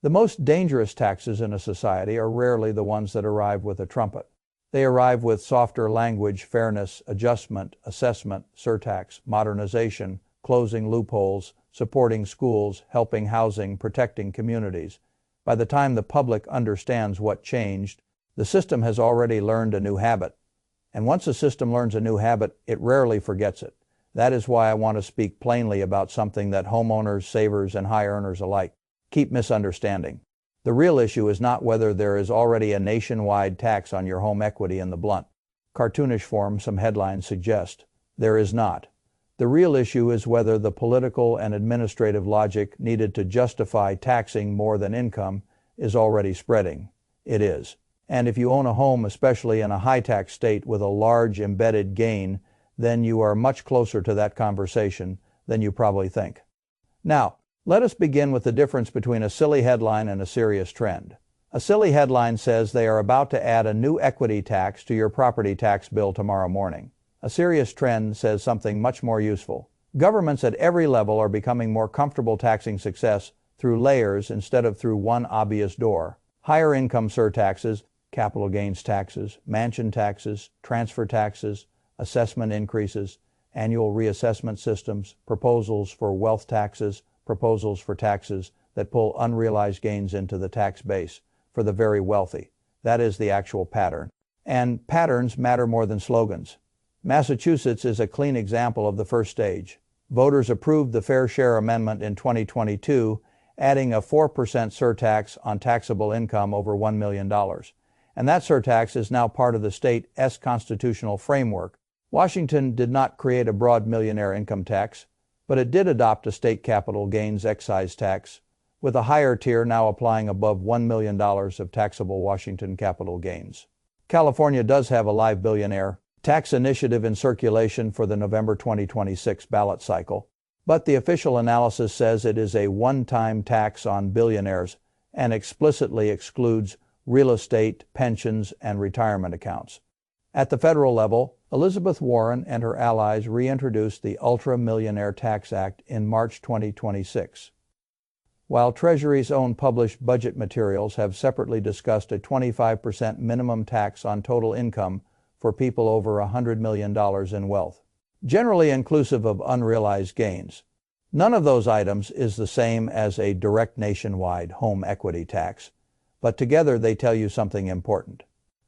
The most dangerous taxes in a society are rarely the ones that arrive with a trumpet. They arrive with softer language, fairness, adjustment, assessment, surtax, modernization, closing loopholes, supporting schools, helping housing, protecting communities. By the time the public understands what changed, the system has already learned a new habit. And once a system learns a new habit, it rarely forgets it. That is why I want to speak plainly about something that homeowners, savers, and high earners alike keep misunderstanding. The real issue is not whether there is already a nationwide tax on your home equity in the blunt, cartoonish form some headlines suggest. There is not. The real issue is whether the political and administrative logic needed to justify taxing more than income is already spreading. It is. And if you own a home, especially in a high-tax state with a large embedded gain, then you are much closer to that conversation than you probably think. Now, let us begin with the difference between a silly headline and a serious trend. A silly headline says they are about to add a new equity tax to your property tax bill tomorrow morning. A serious trend says something much more useful. Governments at every level are becoming more comfortable taxing success through layers instead of through one obvious door. Higher income surtaxes, capital gains taxes, mansion taxes, transfer taxes, assessment increases, annual reassessment systems, proposals for wealth taxes, proposals for taxes that pull unrealized gains into the tax base for the very wealthy. That is the actual pattern. And patterns matter more than slogans. Massachusetts is a clean example of the first stage. Voters approved the Fair Share Amendment in 2022, adding a 4% surtax on taxable income over $1 million. And that surtax is now part of the state's constitutional framework. Washington did not create a broad millionaire income tax, but it did adopt a state capital gains excise tax, with a higher tier now applying above $1 million of taxable Washington capital gains. California does have a live billionaire tax initiative in circulation for the November 2026 ballot cycle, but the official analysis says it is a one-time tax on billionaires and explicitly excludes real estate, pensions, and retirement accounts. At the federal level, Elizabeth Warren and her allies reintroduced the Ultra Millionaire Tax Act in March 2026. While Treasury's own published budget materials have separately discussed a 25% minimum tax on total income for people over $100 million in wealth, generally inclusive of unrealized gains. None of those items is the same as a direct nationwide home equity tax, but together they tell you something important.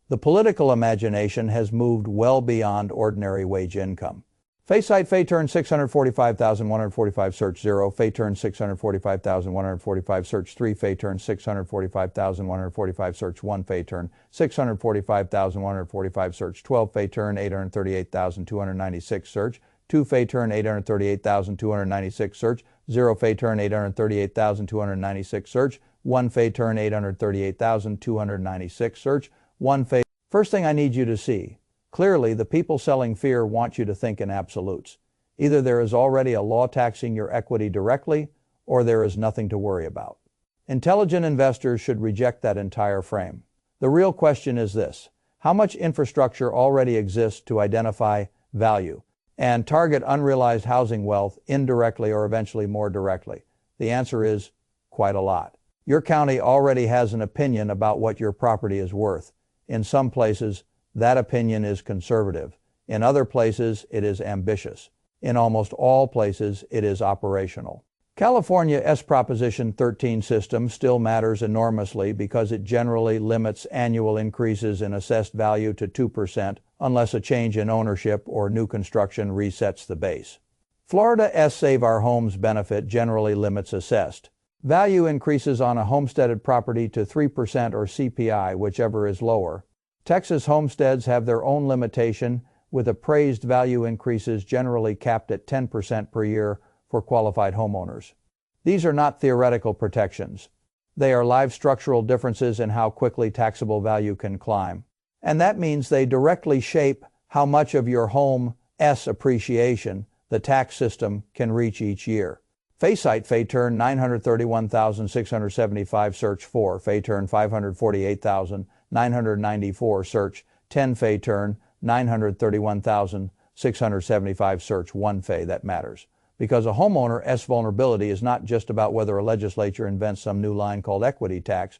The political imagination has moved well beyond ordinary wage income. Faysite Fayturn 645,145 search 0, Fayturn 645,145 search 3, Fayturn 645,145 search 1, Fayturn 645,145 search 12, Fayturn 838,296 search 2, Fayturn 838,296 search 0, Fayturn 838,296 search 1, Fayturn 838,296 search 1, Fay. First thing I need you to see. Clearly, the people selling fear want you to think in absolutes. Either there is already a law taxing your equity directly, or there is nothing to worry about. Intelligent investors should reject that entire frame. The real question is this: how much infrastructure already exists to identify value and target unrealized housing wealth indirectly or eventually more directly? The answer is quite a lot. Your county already has an opinion about what your property is worth. In some places, that opinion is conservative. In other places, it is ambitious. In almost all places, it is operational. California's Proposition 13 system still matters enormously because it generally limits annual increases in assessed value to 2% unless a change in ownership or new construction resets the base. Florida's Save Our Homes benefit generally limits assessed value increases on a homesteaded property to 3% or CPI, whichever is lower. Texas homesteads have their own limitation, with appraised value increases generally capped at 10% per year for qualified homeowners. These are not theoretical protections. They are live structural differences in how quickly taxable value can climb. And that means they directly shape how much of your home's appreciation the tax system can reach each year. Faysite Fayturn 931,675 search 4, Fayturn 548,994 search 10, Fayturn 931,675 search 1, Fay. That matters. because a homeowner's vulnerability is not just about whether a legislature invents some new line called equity tax.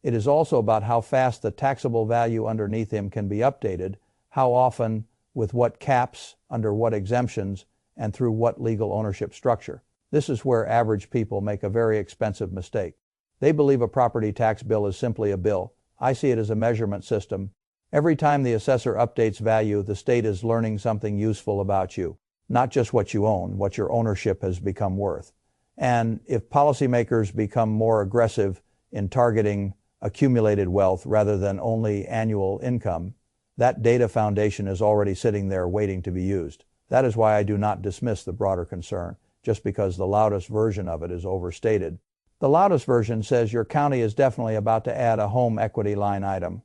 It is also about how fast the taxable value underneath him can be updated, how often, with what caps, under what exemptions, and through what legal ownership structure. This is where average people make a very expensive mistake. They believe a property tax bill is simply a bill. I see it as a measurement system. Every time the assessor updates value, the state is learning something useful about you. Not just what you own, what your ownership has become worth. And if policymakers become more aggressive in targeting accumulated wealth rather than only annual income, that data foundation is already sitting there waiting to be used. That is why I do not dismiss the broader concern, just because the loudest version of it is overstated. The loudest version says your county is definitely about to add a home equity line item.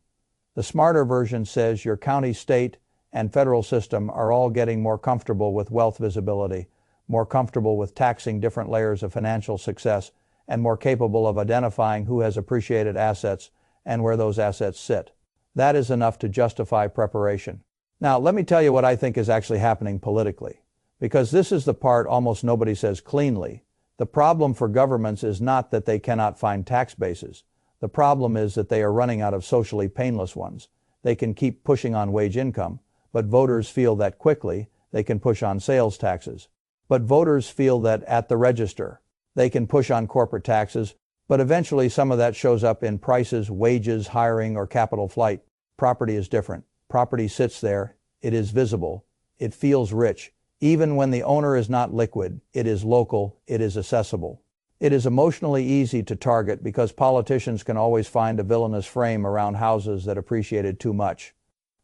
The smarter version says your county, state, and federal system are all getting more comfortable with wealth visibility, more comfortable with taxing different layers of financial success, and more capable of identifying who has appreciated assets and where those assets sit. That is enough to justify preparation. Now, let me tell you what I think is actually happening politically, because this is the part almost nobody says cleanly. The problem for governments is not that they cannot find tax bases. The problem is that they are running out of socially painless ones. They can keep pushing on wage income, but voters feel that quickly they can push on sales taxes. But voters feel that at the register, they can push on corporate taxes, but eventually some of that shows up in prices, wages, hiring, or capital flight. Property is different. Property sits there. It is visible. It feels rich. Even when the owner is not liquid, it is local. It is accessible. It is emotionally easy to target because politicians can always find a villainous frame around houses that appreciated too much.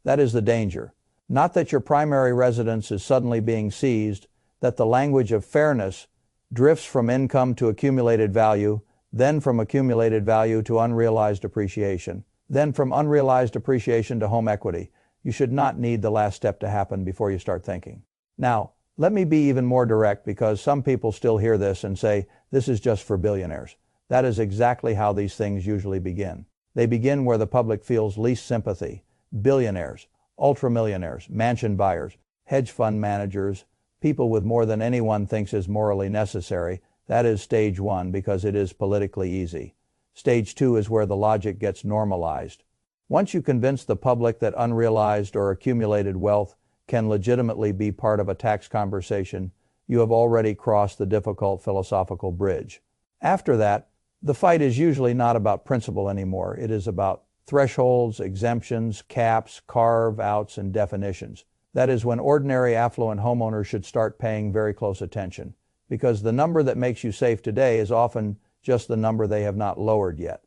That is the danger. Not that your primary residence is suddenly being seized, that the language of fairness drifts from income to accumulated value, then from accumulated value to unrealized appreciation, then from unrealized appreciation to home equity. You should not need the last step to happen before you start thinking. Now, let me be even more direct, because some people still hear this and say, this is just for billionaires. That is exactly how these things usually begin. They begin where the public feels least sympathy. Billionaires, ultramillionaires, mansion buyers, hedge fund managers, people with more than anyone thinks is morally necessary. That is stage one, because it is politically easy. Stage two is where the logic gets normalized. Once you convince the public that unrealized or accumulated wealth can legitimately be part of a tax conversation, you have already crossed the difficult philosophical bridge. After that, the fight is usually not about principle anymore. It is about thresholds, exemptions, caps, carve-outs, and definitions. That is when ordinary affluent homeowners should start paying very close attention, because the number that makes you safe today is often just the number they have not lowered yet.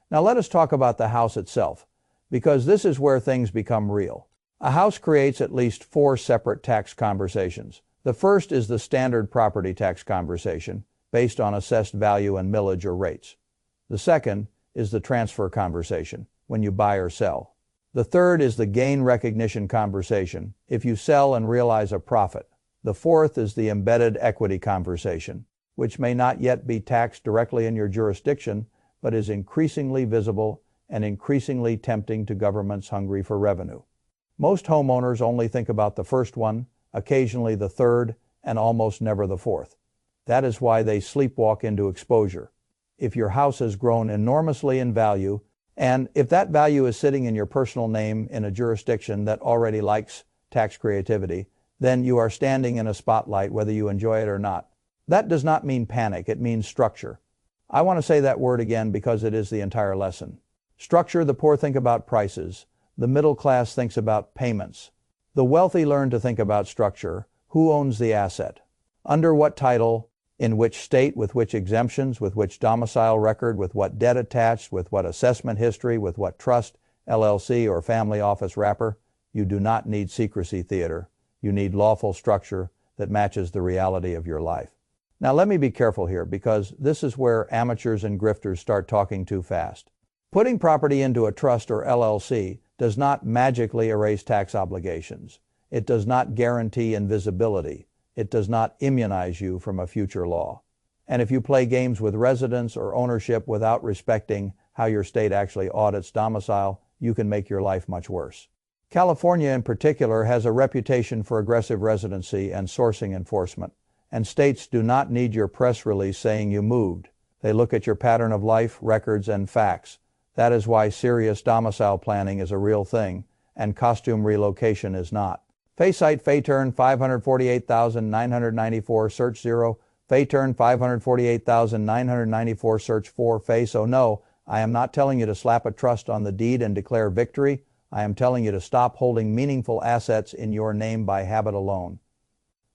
Now let us talk about the house itself, because this is where things become real. A house creates at least 4 separate tax conversations. The first is the standard property tax conversation, based on assessed value and millage or rates. The second is the transfer conversation, when you buy or sell. The third is the gain recognition conversation, if you sell and realize a profit. The fourth is the embedded equity conversation, which may not yet be taxed directly in your jurisdiction, but is increasingly visible and increasingly tempting to governments hungry for revenue. Most homeowners only think about the first one, occasionally the third, and almost never the fourth. That is why they sleepwalk into exposure. If your house has grown enormously in value, and if that value is sitting in your personal name in a jurisdiction that already likes tax creativity, then you are standing in a spotlight whether you enjoy it or not. That does not mean panic, it means structure. I want to say that word again because it is the entire lesson. Structure, the poor think about prices. The middle class thinks about payments. The wealthy learn to think about structure. Who owns the asset? Under what title? In which state? With which exemptions? With which domicile record? With what debt attached? With what assessment history? With what trust, LLC, or family office wrapper? You do not need secrecy theater. You need lawful structure that matches the reality of your life. Now let me be careful here, because this is where amateurs and grifters start talking too fast. Putting property into a trust or LLC does not magically erase tax obligations. It does not guarantee invisibility. It does not immunize you from a future law. And if you play games with residence or ownership without respecting how your state actually audits domicile, you can make your life much worse. California in particular has a reputation for aggressive residency and sourcing enforcement, and states do not need your press release saying you moved. They look at your pattern of life, records, and facts. That is why serious domicile planning is a real thing, and costume relocation is not. Faysite Fayturn 548,994 search 0. Fayturn 548,994 search 4. Fay. So no, I am not telling you to slap a trust on the deed and declare victory. I am telling you to stop holding meaningful assets in your name by habit alone.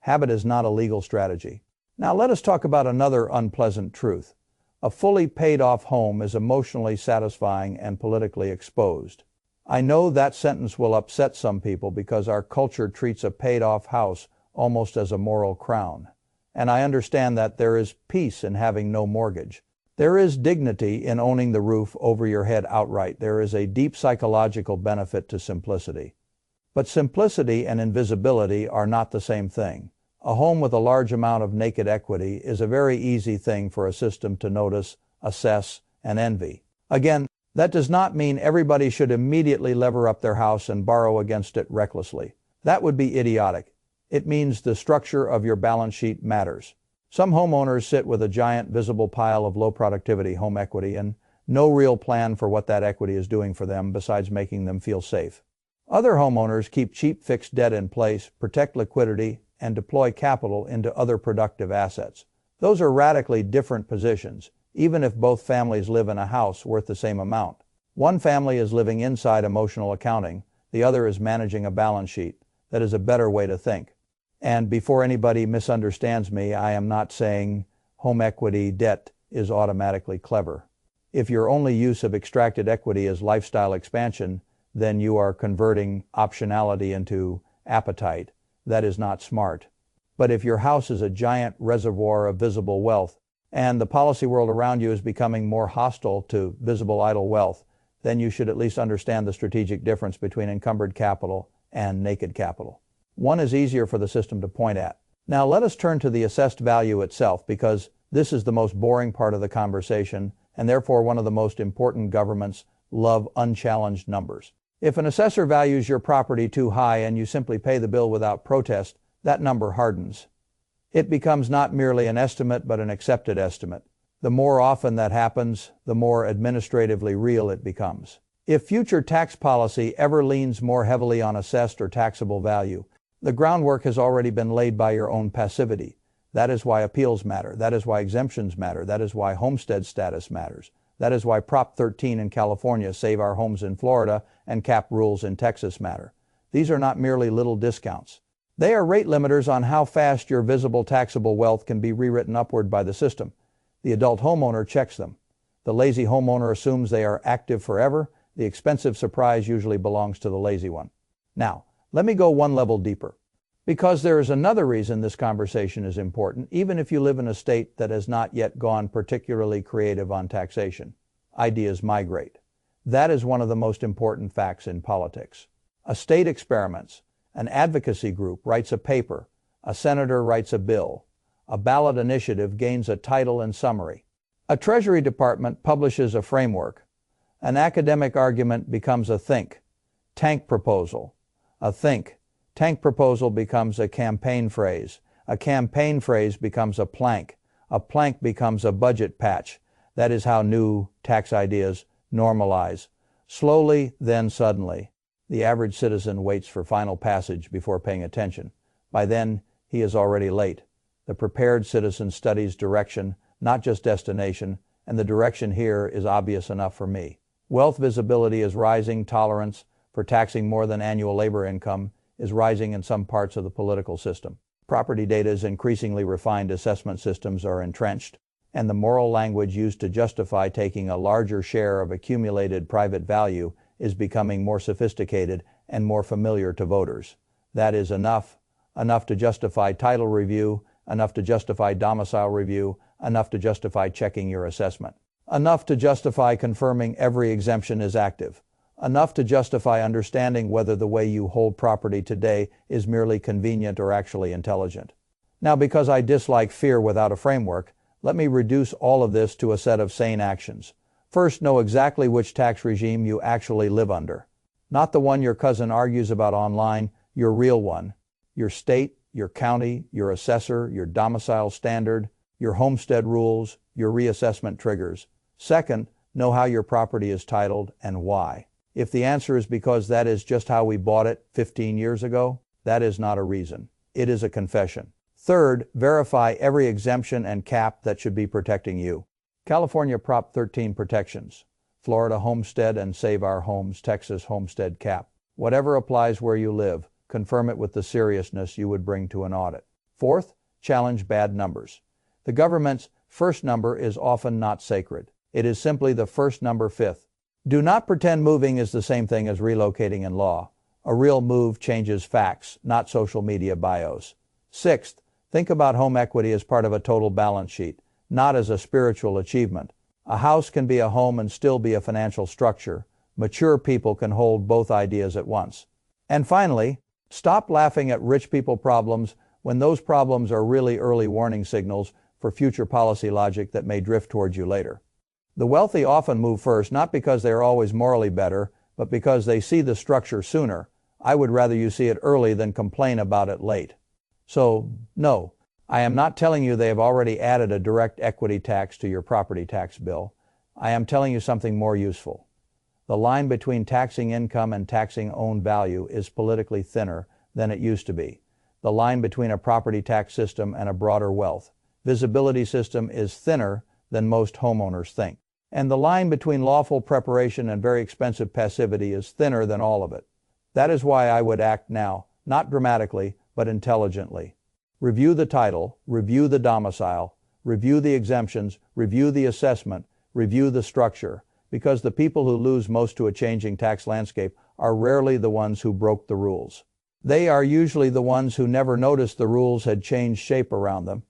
Habit is not a legal strategy. Now let us talk about another unpleasant truth. A fully paid-off home is emotionally satisfying and politically exposed. I know that sentence will upset some people because our culture treats a paid-off house almost as a moral crown. And I understand that there is peace in having no mortgage. There is dignity in owning the roof over your head outright. There is a deep psychological benefit to simplicity. But simplicity and invisibility are not the same thing. A home with a large amount of naked equity is a very easy thing for a system to notice, assess, and envy. Again, that does not mean everybody should immediately lever up their house and borrow against it recklessly. That would be idiotic. It means the structure of your balance sheet matters. Some homeowners sit with a giant visible pile of low productivity home equity and no real plan for what that equity is doing for them besides making them feel safe. Other homeowners keep cheap fixed debt in place, protect liquidity, and deploy capital into other productive assets. Those are radically different positions, even if both families live in a house worth the same amount. One family is living inside emotional accounting, the other is managing a balance sheet. That is a better way to think. And before anybody misunderstands me, I am not saying home equity debt is automatically clever. If your only use of extracted equity is lifestyle expansion, then you are converting optionality into appetite. That is not smart. But if your house is a giant reservoir of visible wealth, and the policy world around you is becoming more hostile to visible idle wealth, then you should at least understand the strategic difference between encumbered capital and naked capital. One is easier for the system to point at. Now let us turn to the assessed value itself, because this is the most boring part of the conversation, and therefore one of the most important. Governments love unchallenged numbers. If an assessor values your property too high and you simply pay the bill without protest, that number hardens. It becomes not merely an estimate but an accepted estimate. The more often that happens, the more administratively real it becomes. If future tax policy ever leans more heavily on assessed or taxable value, the groundwork has already been laid by your own passivity. That is why appeals matter. That is why exemptions matter. That is why homestead status matters. That is why Prop 13 in California, Save Our Homes in Florida, and cap rules in Texas matter. These are not merely little discounts. They are rate limiters on how fast your visible taxable wealth can be rewritten upward by the system. The adult homeowner checks them. The lazy homeowner assumes they are active forever. The expensive surprise usually belongs to the lazy one. Now, let me go one level deeper. Because there is another reason this conversation is important, even if you live in a state that has not yet gone particularly creative on taxation. Ideas migrate. That is one of the most important facts in politics. A state experiments. An advocacy group writes a paper. A senator writes a bill. A ballot initiative gains a title and summary. A Treasury Department publishes a framework. An academic argument becomes a tank proposal. A tank proposal becomes a campaign phrase. A campaign phrase becomes a plank. A plank becomes a budget patch. That is how new tax ideas normalize. Slowly, then suddenly. The average citizen waits for final passage before paying attention. By then, he is already late. The prepared citizen studies direction, not just destination, and the direction here is obvious enough for me. Wealth visibility is rising. Tolerance for taxing more than annual labor income is rising in some parts of the political system. Property data's increasingly refined assessment systems are entrenched, and the moral language used to justify taking a larger share of accumulated private value is becoming more sophisticated and more familiar to voters. That is enough to justify title review, enough to justify domicile review, enough to justify checking your assessment, enough to justify confirming every exemption is active, enough to justify understanding whether the way you hold property today is merely convenient or actually intelligent. Now, because I dislike fear without a framework, let me reduce all of this to a set of sane actions. First, know exactly which tax regime you actually live under. Not the one your cousin argues about online, your real one. Your state, your county, your assessor, your domicile standard, your homestead rules, your reassessment triggers. Second, know how your property is titled and why. If the answer is because that is just how we bought it 15 years ago, that is not a reason. It is a confession. Third, verify every exemption and cap that should be protecting you. California Prop 13 protections. Florida Homestead and Save Our Homes Texas Homestead cap. Whatever applies where you live, confirm it with the seriousness you would bring to an audit. Fourth, challenge bad numbers. The government's first number is often not sacred. It is simply the first number fifth. Do not pretend moving is the same thing as relocating in law. A real move changes facts, not social media bios. Sixth, think about home equity as part of a total balance sheet, not as a spiritual achievement. A house can be a home and still be a financial structure. Mature people can hold both ideas at once. And finally, stop laughing at rich people problems when those problems are really early warning signals for future policy logic that may drift towards you later. The wealthy often move first, not because they are always morally better, but because they see the structure sooner. I would rather you see it early than complain about it late. So, no, I am not telling you they have already added a direct equity tax to your property tax bill. I am telling you something more useful. The line between taxing income and taxing owned value is politically thinner than it used to be. The line between a property tax system and a broader wealth visibility system is thinner than most homeowners think. And the line between lawful preparation and very expensive passivity is thinner than all of it. That is why I would act now, not dramatically, but intelligently. Review the title, review the domicile, review the exemptions, review the assessment, review the structure, because the people who lose most to a changing tax landscape are rarely the ones who broke the rules. They are usually the ones who never noticed the rules had changed shape around them,